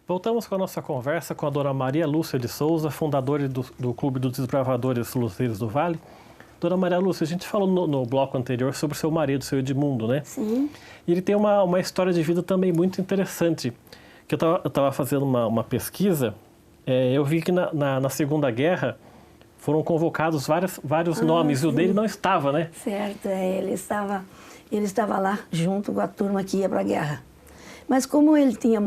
Voltamos com a nossa conversa com a dona Maria Lúcia de Souza, fundadora do Clube dos Desbravadores Luzeiros do Vale. Dona Maria Lúcia, a gente falou no bloco anterior sobre o seu marido, seu Edmundo, né? Sim. E ele tem uma história de vida também muito interessante, que eu estava fazendo uma pesquisa, eu vi que na Segunda Guerra foram convocados vários nomes, e o dele não estava, né? Certo, ele estava lá junto com a turma que ia para a guerra. Mas como ele tinha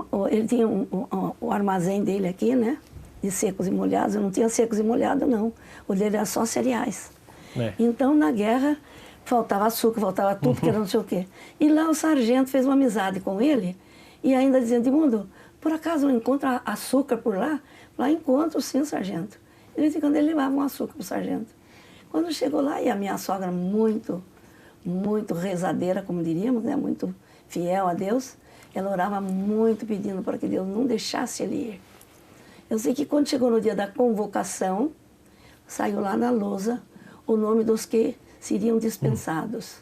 o armazém dele aqui, né, de secos e molhados, eu não tinha secos e molhados, não. O dele era só cereais. Então, na guerra, faltava açúcar, faltava tudo, que era não sei o quê. E lá o sargento fez uma amizade com ele e ainda dizendo, Edmundo, por acaso não encontra açúcar por lá? Lá encontro sim, sargento. E de vez em quando ele levava um açúcar para o sargento. Quando chegou lá, e a minha sogra muito rezadeira, como diríamos, né, muito fiel a Deus, ela orava muito pedindo para que Deus não deixasse ele ir. Eu sei que quando chegou no dia da convocação, saiu lá na lousa o nome dos que seriam dispensados.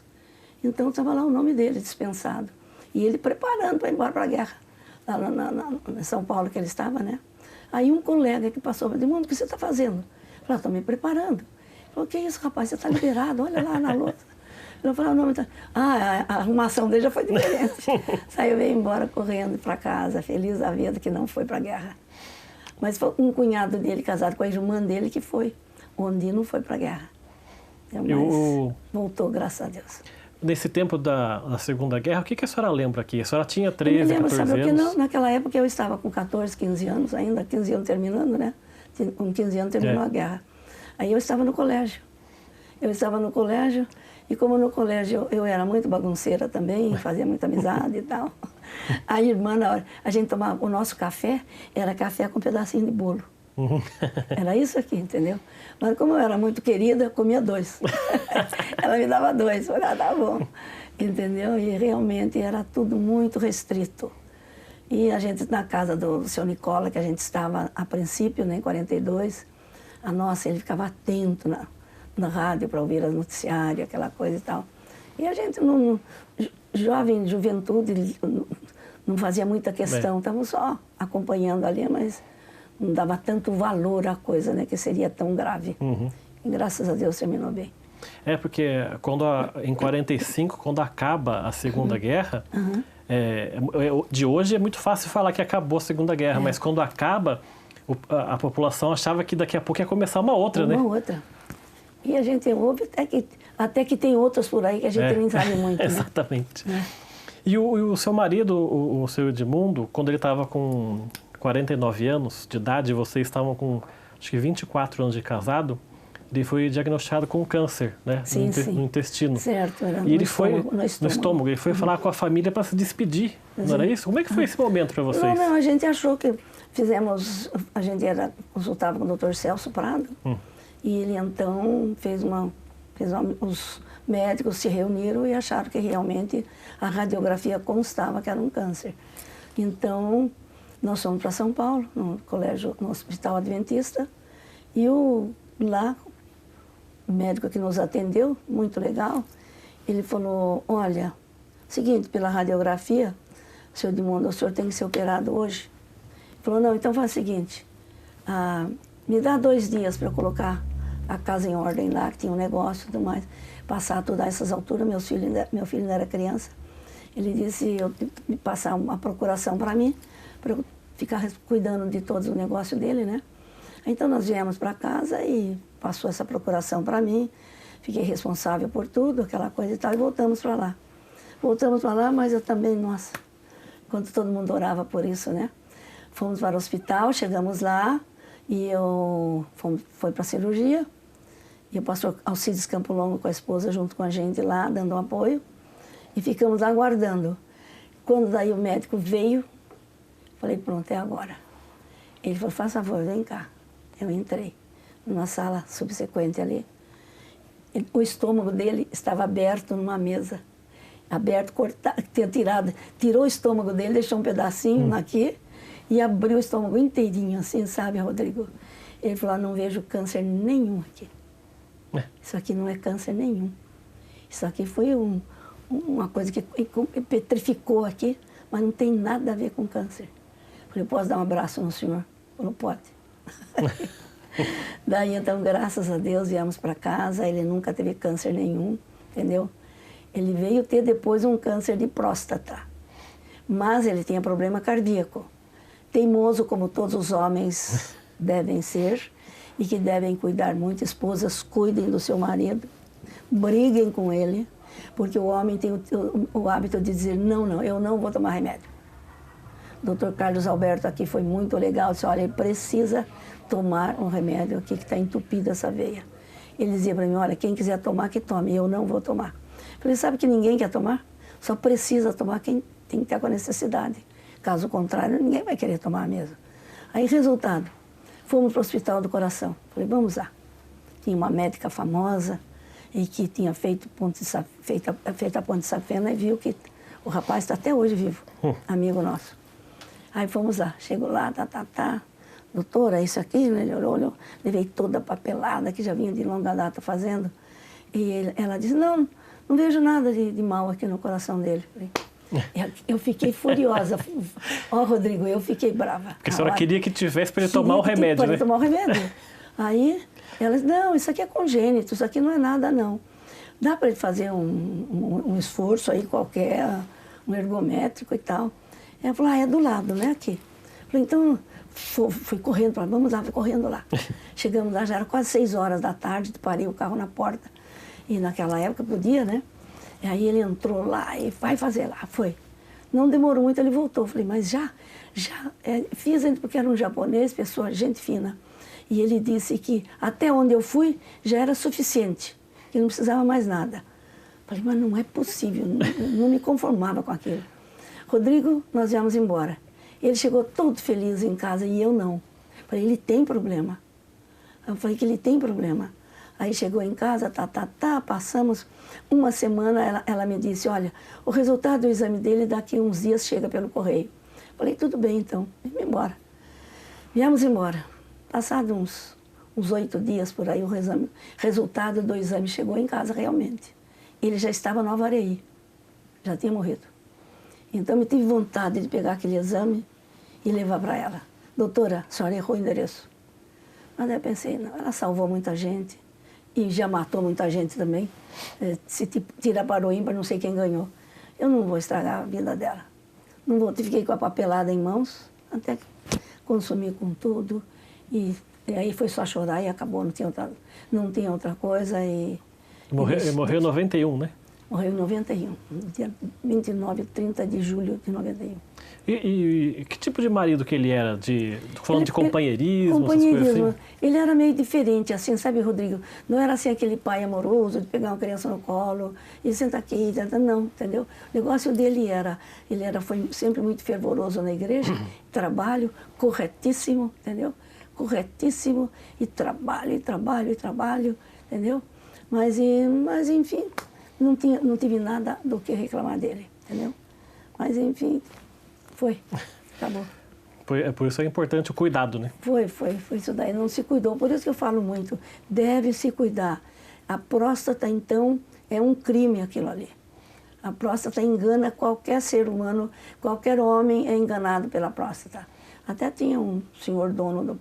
Então estava lá o nome dele, dispensado. E ele preparando para ir embora para a guerra, lá em São Paulo que ele estava, né? Aí um colega que passou, falou, Edmundo, o que você está fazendo? Eu falei, estou me preparando. Ele falou, que isso, rapaz, você está liberado, olha lá na lousa. Eu falei, o nome tá... a arrumação dele já foi diferente. Saiu, veio embora correndo para casa, feliz da vida que não foi para a guerra. Mas foi um cunhado dele, casado com a irmã dele, que foi. Onde não foi para a guerra. Mas voltou, graças a Deus. Nesse tempo da Segunda Guerra, o que a senhora lembra aqui? A senhora tinha 13, eu lembro, 14 sabe, anos? Porque naquela época eu estava com 14, 15 anos ainda, 15 anos terminando, né? Com 15 anos terminou a guerra. Aí eu estava no colégio. E como no colégio eu era muito bagunceira também, fazia muita amizade e tal. A irmã, na hora, a gente tomava, o nosso café era café com um pedacinho de bolo. Era isso aqui, entendeu? Mas como eu era muito querida, eu comia 2. Ela me dava 2, eu falei, tá bom. Entendeu? E realmente era tudo muito restrito. E a gente, na casa do seu Nicola, que a gente estava a princípio, né, em 42, ele ficava atento na rádio para ouvir as noticiários, aquela coisa e tal. E a gente, jovem, juventude, não fazia muita questão, estávamos só acompanhando ali, mas não dava tanto valor à coisa, né, que seria tão grave. E graças a Deus terminou bem. Porque em 45, quando acaba a Segunda Guerra, de hoje é muito fácil falar que acabou a Segunda Guerra, mas quando acaba, a população achava que daqui a pouco ia começar uma outra, né? Uma outra. E a gente ouve até que tem outras por aí que a gente nem sabe muito. Exatamente. Né? E o seu marido, o seu Edmundo, quando ele estava com 49 anos de idade, vocês estavam com, acho que 24 anos de casado, ele foi diagnosticado com câncer, né? Sim, no intestino. Certo, era e ele foi no estômago. Ele foi falar com a família para se despedir, não era isso? Como é que foi esse momento para vocês? Não, a gente achou que a gente consultava com o Dr. Celso Prado, e ele então os médicos se reuniram e acharam que realmente a radiografia constava que era um câncer. Então, nós fomos para São Paulo, no Hospital Adventista, e lá, o médico que nos atendeu, muito legal, ele falou, olha, seguinte, pela radiografia, seu Edmundo, o senhor tem que ser operado hoje. Ele falou, não, então faz o seguinte, me dá 2 dias para eu colocar a casa em ordem lá, que tinha um negócio e tudo mais, passar tudo a essas alturas, meu filho ainda era criança. Ele disse, me passar uma procuração para mim, para eu ficar cuidando de todo o negócio dele, né? Então nós viemos para casa e passou essa procuração para mim, fiquei responsável por tudo, aquela coisa e tal, e voltamos para lá. Voltamos para lá, mas eu também, nossa, quando todo mundo orava por isso, né? Fomos para o hospital, chegamos lá e foi para a cirurgia. E o pastor Alcides Campo Longo com a esposa junto com a gente lá, dando um apoio. E ficamos aguardando. Quando daí o médico veio, falei, pronto, é agora. Ele falou, faz favor, vem cá. Eu entrei numa sala subsequente ali. O estômago dele estava aberto numa mesa. Aberto, cortado, tirou o estômago dele, deixou um pedacinho aqui e abriu o estômago inteirinho, assim, sabe, Rodrigo? Ele falou, não vejo câncer nenhum aqui. Isso aqui não é câncer nenhum. Isso aqui foi uma coisa que petrificou aqui, mas não tem nada a ver com câncer. Falei, posso dar um abraço no senhor? Falou, pode. Daí, então, graças a Deus, viemos para casa. Ele nunca teve câncer nenhum, entendeu? Ele veio ter depois um câncer de próstata. Mas ele tinha problema cardíaco. Teimoso, como todos os homens devem ser, e que devem cuidar muito. Esposas, cuidem do seu marido, briguem com ele, porque o homem tem o hábito de dizer, não, eu não vou tomar remédio. O Dr. Carlos Alberto aqui foi muito legal, disse, olha, ele precisa tomar um remédio aqui que está entupido essa veia. Ele dizia para mim, olha, quem quiser tomar, que tome, eu não vou tomar. Eu falei, sabe que ninguém quer tomar? Só precisa tomar quem tem que estar com a necessidade. Caso contrário, ninguém vai querer tomar mesmo. Aí, resultado, fomos para o Hospital do Coração. Falei, vamos lá. Tinha uma médica famosa e que tinha feito a ponte de safena e viu que o rapaz está até hoje vivo, amigo nosso. Aí fomos lá, chego lá, doutora, isso aqui, né? Ele olhou, levei toda a papelada que já vinha de longa data fazendo. E ela disse, não vejo nada de mal aqui no coração dele. Falei, eu fiquei furiosa. Ó, Rodrigo, eu fiquei brava. Porque a senhora queria que tivesse para ele tomar o remédio, né? Para ele tomar o remédio. Aí ela disse, não, isso aqui é congênito, isso aqui não é nada, não. Dá para ele fazer um esforço aí qualquer, um ergométrico e tal. Ela falou, é do lado, né, aqui. Falei, então, fui correndo para lá, vamos lá, fui correndo lá. Chegamos lá, já era quase 6 horas da tarde, parei o carro na porta. E naquela época podia, né? E aí ele entrou lá e vai fazer lá, foi. Não demorou muito, ele voltou. Falei, mas fiz ele porque era um japonês, pessoa, gente fina. E ele disse que até onde eu fui já era suficiente, que não precisava mais nada. Falei, mas não é possível, não me conformava com aquilo. Rodrigo, nós viemos embora. Ele chegou todo feliz em casa e eu não. Falei, ele tem problema. Eu falei que ele tem problema. Aí chegou em casa, passamos uma semana, ela me disse, olha, o resultado do exame dele daqui uns dias chega pelo correio. Falei, tudo bem então, vamos embora. Viemos embora. Passados uns 8 dias por aí, o resultado do exame chegou em casa realmente. Ele já estava no Avareí, já tinha morrido. Então eu tive vontade de pegar aquele exame e levar para ela. Doutora, a senhora errou o endereço. Mas aí eu pensei, não, ela salvou muita gente e já matou muita gente também. Se tira para o ímpar, não sei quem ganhou. Eu não vou estragar a vida dela. Não vou, fiquei com a papelada em mãos, até que consumi com tudo. E aí foi só chorar e acabou, não tinha outra coisa. Morreu em 91, né? Morreu em 91, dia 29, 30 de julho de 91. E que tipo de marido que ele era? Falando de companheirismo, companheirismo. Essas coisas assim? Ele era meio diferente, assim, sabe, Rodrigo? Não era assim aquele pai amoroso de pegar uma criança no colo e senta aqui, não, entendeu? O negócio dele foi sempre muito fervoroso na igreja, trabalho, corretíssimo, entendeu? Corretíssimo, e trabalho, entendeu? Mas enfim, não tive nada do que reclamar dele, entendeu? Mas enfim, acabou. Por isso é importante o cuidado, né? Foi isso daí, não se cuidou, por isso que eu falo muito, deve se cuidar. A próstata, então, é um crime aquilo ali. A próstata engana qualquer ser humano, qualquer homem é enganado pela próstata. Até tinha um senhor dono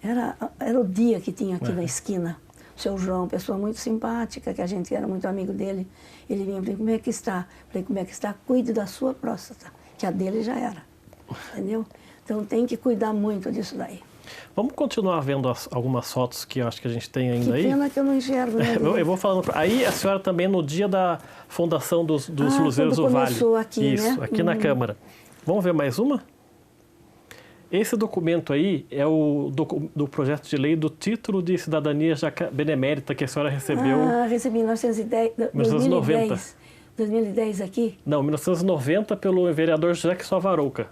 era o dia que tinha aqui na esquina, o seu João, pessoa muito simpática, que a gente era muito amigo dele. Ele vinha e falei, como é que está? Falei, como é que está? Cuide da sua próstata, que a dele já era, entendeu? Então tem que cuidar muito disso daí. Vamos continuar vendo algumas fotos que eu acho que a gente tem ainda aí. Que pena que eu não enxergo, né? Eu vou falando. Aí a senhora também no dia da fundação dos Luzeiros do Vale. Aqui, isso, né? Aqui na Câmara. Vamos ver mais uma? Esse documento aí é do projeto de lei do título de cidadania benemérita que a senhora recebeu. Recebi em 1990. 2010 aqui? Não, 1990 pelo vereador José Varouca.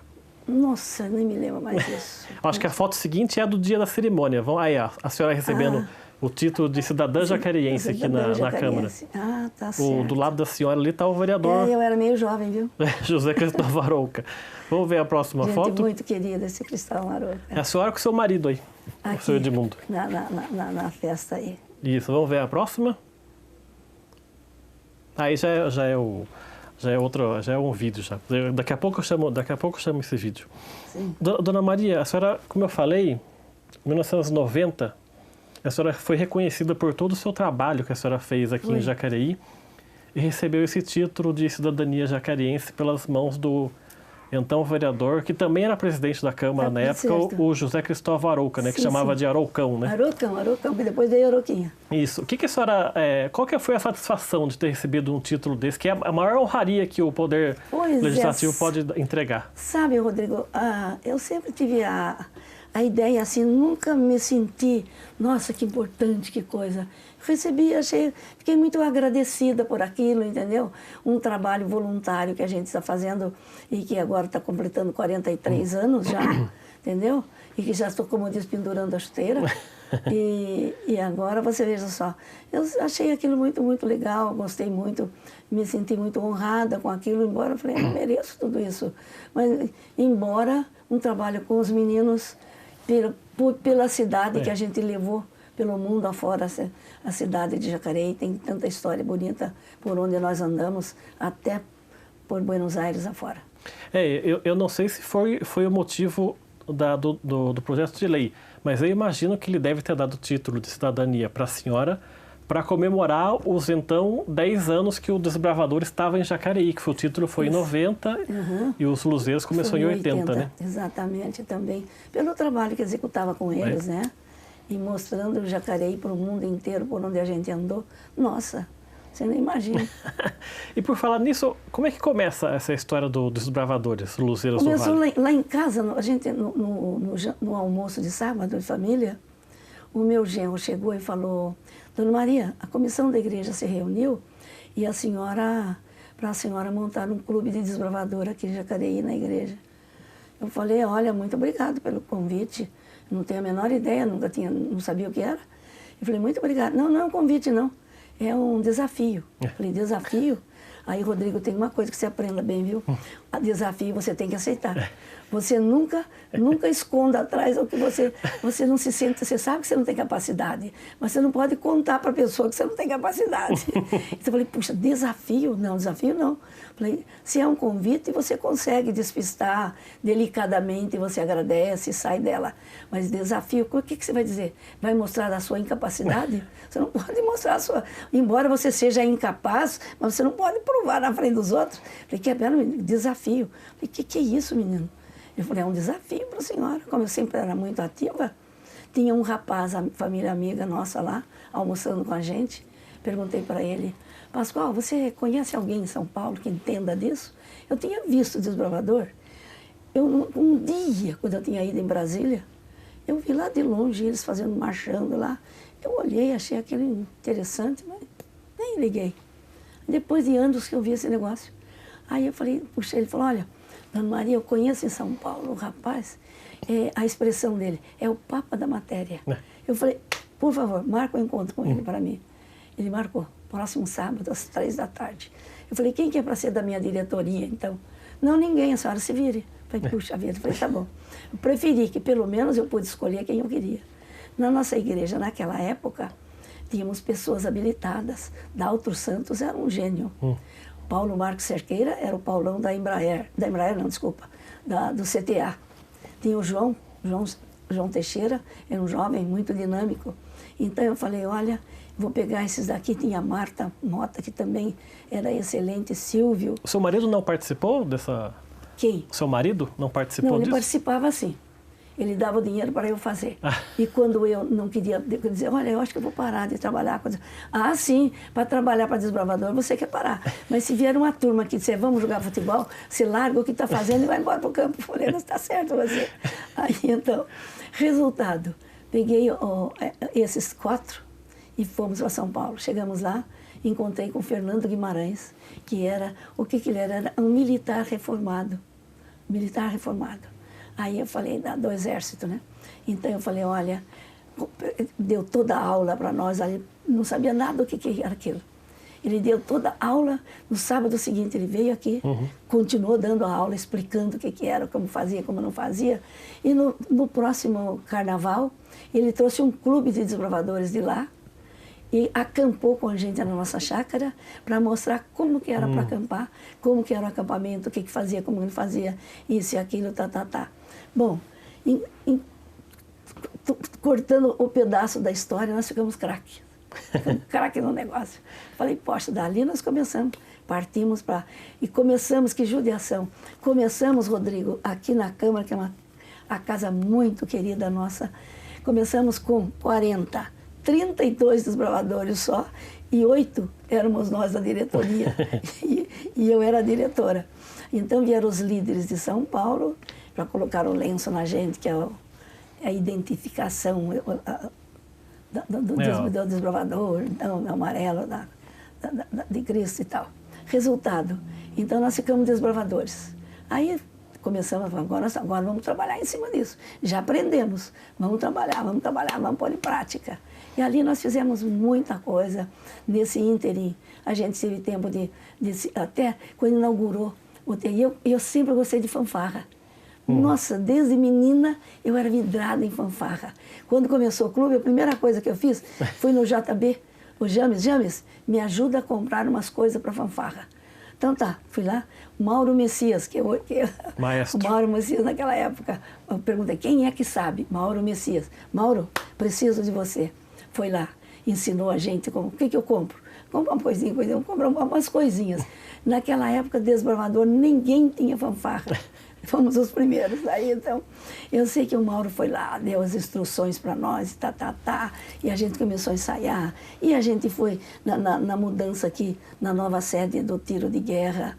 Nossa, nem me lembro mais disso. Acho que a foto seguinte é do dia da cerimônia. Aí, a senhora recebendo o título de cidadã jacariense aqui na Câmara. Ah, tá certo. Do lado da senhora ali está o vereador. Eu era meio jovem, viu? José Cristóvão Varouca. Vamos ver a próxima foto? Gente muito querida, esse Cristóvão Varouca. É a senhora com o seu marido aí, aqui, o seu Edmundo. Na festa aí. Isso, vamos ver a próxima? Aí já é já é um vídeo já. Daqui a pouco eu chamo esse vídeo. Sim. Dona Maria, a senhora, como eu falei, em 1990, a senhora foi reconhecida por todo o seu trabalho que a senhora fez aqui em Jacareí e recebeu esse título de cidadania jacareense pelas mãos do então vereador, que também era presidente da Câmara na época, o José Cristóvão Arouca, né, que chamava de Aroucão, né? Aroucão, que depois veio Arouquinha. Isso. O que a senhora, qual que foi a satisfação de ter recebido um título desse, que é a maior honraria que o Poder Legislativo pode entregar? Sabe, Rodrigo, eu sempre tive a ideia assim, nunca me senti, nossa, que importante, que coisa. Recebi, fiquei muito agradecida por aquilo, entendeu? Um trabalho voluntário que a gente está fazendo e que agora está completando 43 anos já, entendeu? E que já estou, como diz, pendurando a chuteira. E agora, você veja só, eu achei aquilo muito, muito legal, gostei muito, me senti muito honrada com aquilo, embora eu falei, eu não mereço tudo isso. Mas, embora um trabalho com os meninos, pela cidade que a gente levou, pelo mundo afora, a cidade de Jacareí tem tanta história bonita por onde nós andamos, até por Buenos Aires afora. Eu não sei se foi o motivo do projeto de lei, mas eu imagino que ele deve ter dado o título de cidadania para a senhora para comemorar os, então, 10 anos que o Desbravador estava em Jacareí, que o título foi em 90 e os Luzeiros começou em 80, né? Exatamente, também. Pelo trabalho que executava com eles, né? E mostrando o Jacareí para o mundo inteiro, por onde a gente andou. Nossa, você nem imagina. E por falar nisso, como é que começa essa história dos Desbravadores, Luzeiros do Vale? Começou lá em casa, a gente, no almoço de sábado de família, o meu genro chegou e falou, Dona Maria, a comissão da igreja se reuniu e para a senhora montar um clube de desbravador aqui em Jacareí, na igreja. Eu falei, olha, muito obrigado pelo convite. Não tenho a menor ideia, não sabia o que era. Eu falei, muito obrigado. Não é um convite, não. É um desafio. Eu falei, desafio? Aí, Rodrigo, tem uma coisa que você aprenda bem, viu? A desafio você tem que aceitar. Você nunca esconda atrás o que você não se sente, você sabe que você não tem capacidade, mas você não pode contar para a pessoa que você não tem capacidade. Então eu falei, puxa, desafio? Não, desafio não. Falei, se é um convite, você consegue despistar delicadamente, você agradece e sai dela. Mas desafio, o que você vai dizer? Vai mostrar a sua incapacidade? Você não pode mostrar a sua... Embora você seja incapaz, mas você não pode provar na frente dos outros. Falei, que é desafio. Falei, que é isso, menino? Eu falei, é um desafio para a senhora. Como eu sempre era muito ativa, tinha um rapaz, a família amiga nossa lá, almoçando com a gente. Perguntei para ele, Pascoal, você conhece alguém em São Paulo que entenda disso? Eu tinha visto o desbravador. Um dia, quando eu tinha ido em Brasília, eu vi lá de longe eles marchando lá. Eu olhei, achei aquilo interessante, mas nem liguei. Depois de anos que eu vi esse negócio. Aí eu falei, puxa, ele falou, olha, Dona Maria, eu conheço em São Paulo um rapaz, a expressão dele é o papa da matéria. Eu falei, por favor, marca um encontro com ele para mim. Ele marcou, próximo sábado, às 3 da tarde. Eu falei, quem que é para ser da minha diretoria, então? Não, ninguém, a senhora se vire. Eu falei, puxa vida, eu falei, tá bom. Eu preferi que pelo menos eu pude escolher quem eu queria. Na nossa igreja, naquela época, tínhamos pessoas habilitadas. Daltro Santos era um gênio. Paulo Marcos Cerqueira era o Paulão da Embraer. Da Embraer não, desculpa. Do CTA. Tinha o João Teixeira, era um jovem muito dinâmico. Então eu falei, olha, vou pegar esses daqui. Tinha a Marta Mota, que também era excelente, Silvio. O seu marido não participou dessa... Quem? O seu marido não participou disso? Não, ele participava sim. Ele dava o dinheiro para eu fazer. E quando eu não queria, eu dizia, olha, eu acho que eu vou parar de trabalhar. Ah, sim, para trabalhar para desbravador você quer parar. Mas se vier uma turma que disser, vamos jogar futebol, você larga o que está fazendo e vai embora para o campo. Eu falei, não está certo você. Aí então, resultado, peguei esses 4 e fomos para São Paulo. Chegamos lá, encontrei com Fernando Guimarães, que era, o que ele era? Era um militar reformado. Militar reformado. Aí eu falei, do exército, né? Então eu falei, olha, deu toda a aula para nós, ali, não sabia nada do que era aquilo. Ele deu toda a aula, no sábado seguinte ele veio aqui, continuou dando a aula, explicando o que era, como fazia, como não fazia. E no próximo carnaval, ele trouxe um clube de desbravadores de lá, e acampou com a gente na nossa chácara para mostrar como que era para acampar, como que era o acampamento, o que fazia, como ele fazia, isso e aquilo, tá. Bom, cortando o pedaço da história, nós ficamos craque. Ficamos craque no negócio. Falei, poxa, dali nós começamos, partimos para... E começamos, que judiação. Começamos, Rodrigo, aqui na Câmara, que é a casa muito querida nossa. Começamos com 32 desbravadores só, e 8 éramos nós da diretoria, e eu era a diretora. Então vieram os líderes de São Paulo para colocar o lenço na gente, que é a identificação do desbravador, então, o amarelo de Cristo e tal. Resultado, então nós ficamos desbravadores. Aí começamos a falar, agora vamos trabalhar em cima disso. Já aprendemos, vamos trabalhar, vamos pôr em prática. E ali nós fizemos muita coisa nesse ínterim. A gente teve tempo até quando inaugurou o TI, eu sempre gostei de fanfarra. Nossa, desde menina eu era vidrada em fanfarra. Quando começou o clube, a primeira coisa que eu fiz foi no JB, o James, me ajuda a comprar umas coisas para fanfarra. Então tá, fui lá, Mauro Messias, Maestro. O Mauro Messias naquela época, eu perguntei, quem é que sabe? Mauro Messias. Mauro, preciso de você. Foi lá, ensinou a gente o que eu compro. Compra uma coisinha, eu compro umas coisinhas. Naquela época, desbravador, ninguém tinha fanfarra. Fomos os primeiros. Aí, então, eu sei que o Mauro foi lá, deu as instruções para nós, e a gente começou a ensaiar. E a gente foi na mudança aqui, na nova sede do tiro de guerra,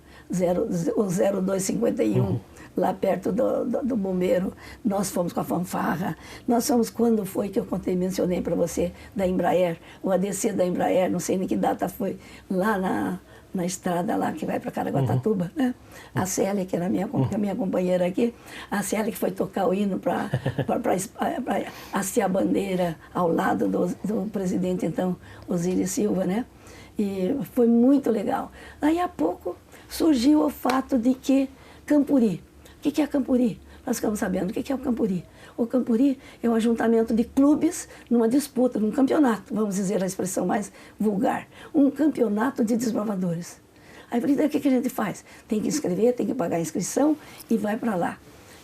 o 0251, lá perto do bombeiro. Nós fomos com a fanfarra. Nós fomos, quando foi que eu mencionei para você, da Embraer, o ADC da Embraer, não sei nem que data foi, lá na estrada lá que vai para Caraguatatuba, né? A Célia, que era a minha companheira aqui, a Célia que foi tocar o hino para hastear a bandeira ao lado do presidente, então, Osíris Silva, né? E foi muito legal. Daí a pouco surgiu o fato de que Campuri. O que é Campuri? Nós ficamos sabendo o que é o Campuri. O Campuri é um ajuntamento de clubes numa disputa, num campeonato, vamos dizer a expressão mais vulgar. Um campeonato de desbravadores. Aí eu falei, o que a gente faz? Tem que inscrever, tem que pagar a inscrição e vai para lá.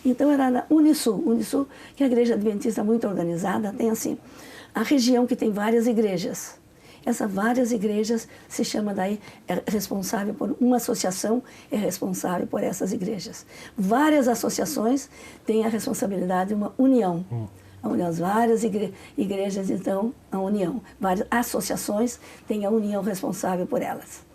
Então era na Unisul, que é a igreja adventista muito organizada, tem assim, a região que tem várias igrejas. Essas várias igrejas se chama daí, é responsável por uma associação, é responsável por essas igrejas. Várias associações têm a responsabilidade de uma união. A união, as várias igrejas, então, a união. Várias associações têm a união responsável por elas.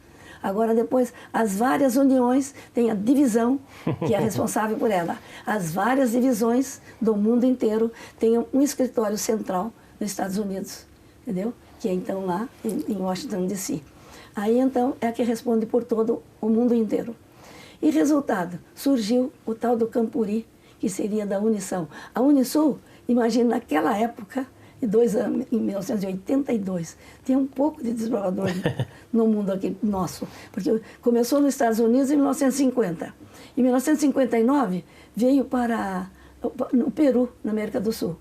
Agora, depois, as várias uniões têm a divisão, que é responsável por ela. As várias divisões do mundo inteiro têm um escritório central nos Estados Unidos, entendeu? Que é então lá em Washington, D.C. Aí então é a que responde por todo o mundo inteiro. E resultado, surgiu o tal do Campuri, que seria da Unição. A Unisul, imagina naquela época, em 1982, tinha um pouco de desbravador no mundo aqui nosso, porque começou nos Estados Unidos em 1950. Em 1959 veio no Peru, na América do Sul.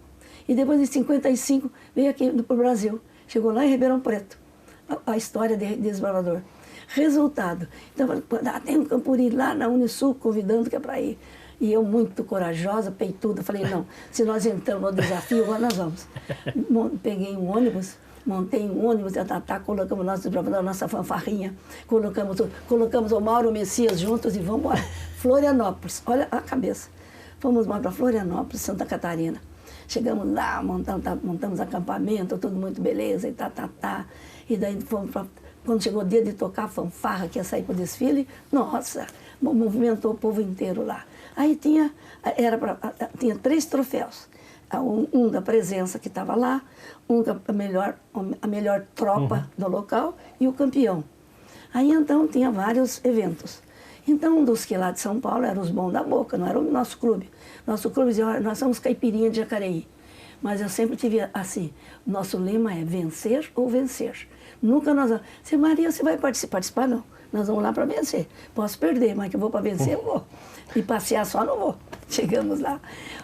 E depois, em 55, veio aqui para o Brasil. Chegou lá em Ribeirão Preto, a história de desbravador. Resultado, então, tem um Campuri lá na Unisul convidando que é para ir. E eu, muito corajosa, peituda, falei, não, se nós entramos no desafio, agora nós vamos. Peguei um ônibus, montei um ônibus, colocamos nosso desbravador, nossa fanfarrinha, colocamos o Mauro Messias juntos e vamos embora. Florianópolis, olha a cabeça. Fomos mais para Florianópolis, Santa Catarina. Chegamos lá, montamos acampamento, tudo muito beleza, e E daí fomos quando chegou o dia de tocar a fanfarra, que ia sair para o desfile, nossa, movimentou o povo inteiro lá. Aí tinha 3 troféus. Um da presença que estava lá, a melhor tropa do local e o campeão. Aí então tinha vários eventos. Então, um dos que lá de São Paulo eram os bons da boca, não era o nosso clube. Nosso clube dizia, olha, nós somos caipirinha de Jacareí. Mas eu sempre tive assim, nosso lema é vencer ou vencer. Nunca nós vamos, Maria, você vai participar? Não. Nós vamos lá para vencer. Posso perder, mas que eu vou para vencer, eu vou. E passear só, não vou. Chegamos lá,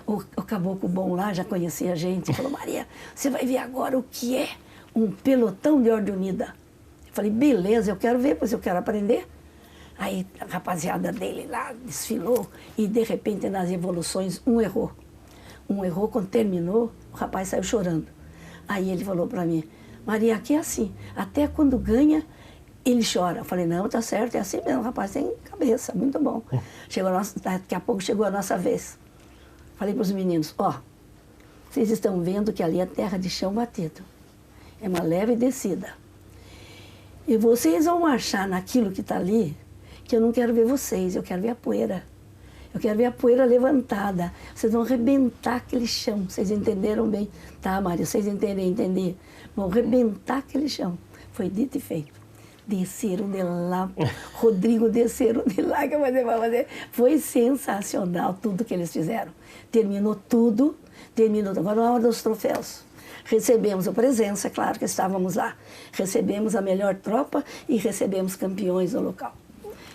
o caboclo bom lá já conhecia a gente, falou, Maria, você vai ver agora o que é um pelotão de ordem unida. Eu falei, beleza, eu quero ver, pois eu quero aprender. Aí a rapaziada dele lá desfilou e de repente nas evoluções um errou. Um errou, quando terminou, o rapaz saiu chorando. Aí ele falou para mim, Maria, aqui é assim, até quando ganha, ele chora. Eu falei, não, tá certo, é assim mesmo, o rapaz tem cabeça, muito bom. Daqui a pouco chegou a nossa vez. Falei para os meninos, vocês estão vendo que ali é terra de chão batido. É uma leve descida. E vocês vão achar naquilo que está ali, que eu não quero ver vocês, eu quero ver a poeira. Eu quero ver a poeira levantada. Vocês vão arrebentar aquele chão. Vocês entenderam bem? Tá, Maria, vocês entendi. Vão arrebentar aquele chão. Foi dito e feito. Desceram de lá, Rodrigo desceram de lá, que eu vou fazer. Foi sensacional tudo que eles fizeram. Terminou tudo, agora na hora dos troféus. Recebemos a presença, claro que estávamos lá. Recebemos a melhor tropa e recebemos campeões do local.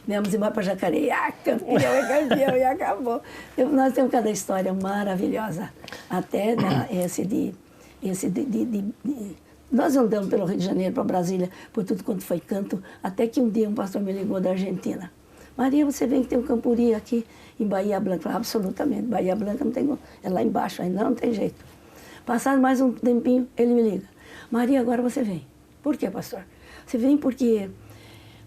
Viemos embora para Jacareí, campeão é campeão, e acabou. Nós temos cada história maravilhosa. Até nós andamos pelo Rio de Janeiro para Brasília, por tudo quanto foi canto, até que um dia um pastor me ligou da Argentina. Maria, você vem que tem um campuri aqui em Bahia Blanca? Absolutamente, Bahia Blanca não tem, é lá embaixo, ainda não tem jeito. Passado mais um tempinho, ele me liga. Maria, agora você vem. Por quê, pastor? Você vem porque,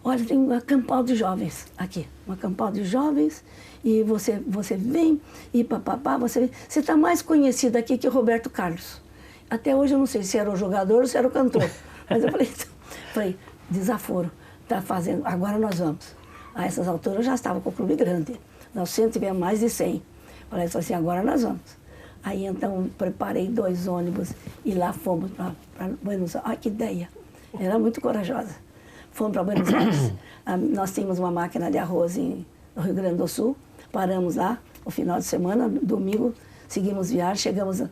olha, tem um acampal de jovens aqui, um acampal de jovens, e você vem, e papapá, você está mais conhecido aqui que o Roberto Carlos. Até hoje eu não sei se era o jogador ou se era o cantor. Mas eu falei, desaforo, tá fazendo, agora nós vamos. A essas alturas eu já estava com o clube grande. Nós sempre tivemos mais de 100. Falei assim, agora nós vamos. Aí então preparei 2 ônibus e lá fomos para Buenos Aires. Ai, que ideia! Era muito corajosa. Fomos para Buenos Aires. Nós tínhamos uma máquina de arroz no Rio Grande do Sul. Paramos lá no final de semana, domingo, seguimos viagem, chegamos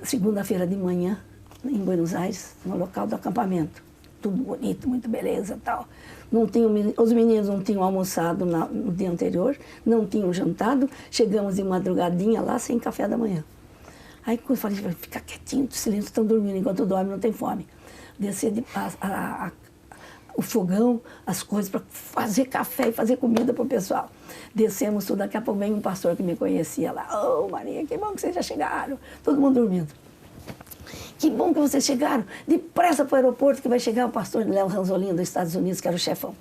segunda-feira de manhã em Buenos Aires, no local do acampamento. Tudo bonito, muito beleza e tal. Os meninos não tinham almoçado no dia anterior, não tinham jantado, chegamos de madrugadinha lá sem café da manhã. Aí quando eu falei, fica quietinho, silêncio, estão dormindo, enquanto dorme não tem fome. Descer o fogão, as coisas para fazer café e fazer comida para o pessoal. Descemos tudo, daqui a pouco vem um pastor que me conhecia lá. Ô, Maria, que bom que vocês já chegaram. Todo mundo dormindo. Que bom que vocês chegaram. Depressa para o aeroporto que vai chegar o pastor Léo Ranzolin dos Estados Unidos, que era o chefão.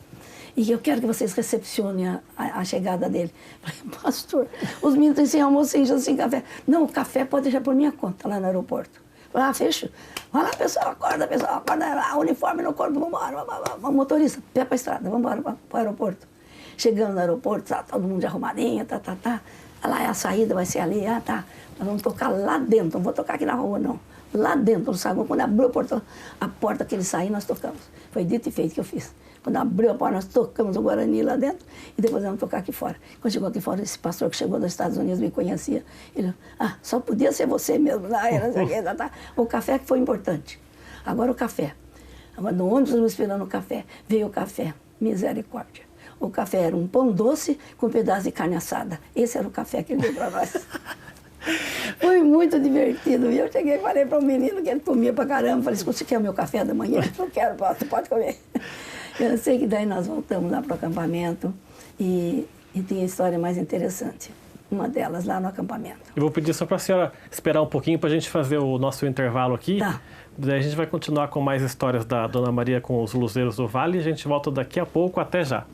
E eu quero que vocês recepcionem a chegada dele. Falei, pastor, os meninos estão sem almoço, sem janta, sem café. Não, o café pode deixar por minha conta lá no aeroporto. Falei, fecho. Vai lá, pessoal, acorda, uniforme no corpo, vamos embora, vamos, motorista, pé para a estrada, vamos embora para o aeroporto. Chegando no aeroporto, tá todo mundo de arrumadinho, Lá é a saída, vai ser ali, tá. Nós vamos tocar lá dentro, não vou tocar aqui na rua, não. Lá dentro, no saguão, quando abriu a porta que ele saiu, nós tocamos. Foi dito e feito que eu fiz. Quando abriu a porta, nós tocamos o Guarani lá dentro e depois vamos tocar aqui fora. Quando chegou aqui fora, esse pastor que chegou dos Estados Unidos me conhecia. Ele, só podia ser você mesmo. O café que foi importante. Agora o café. Agora, no ônibus, me esperando o café. Veio o café. Misericórdia. O café era um pão doce com um pedaço de carne assada. Esse era o café que ele deu para nós. Foi muito divertido. E eu cheguei e falei para o menino que ele comia pra caramba. Falei, você quer o meu café da manhã? Não quero, você pode comer. Eu sei que daí nós voltamos lá para o acampamento e tem a história mais interessante. Uma delas lá no acampamento. Eu vou pedir só para a senhora esperar um pouquinho para a gente fazer o nosso intervalo aqui. Tá. Daí a gente vai continuar com mais histórias da Dona Maria com os Luzeiros do Vale. A gente volta daqui a pouco. Até já.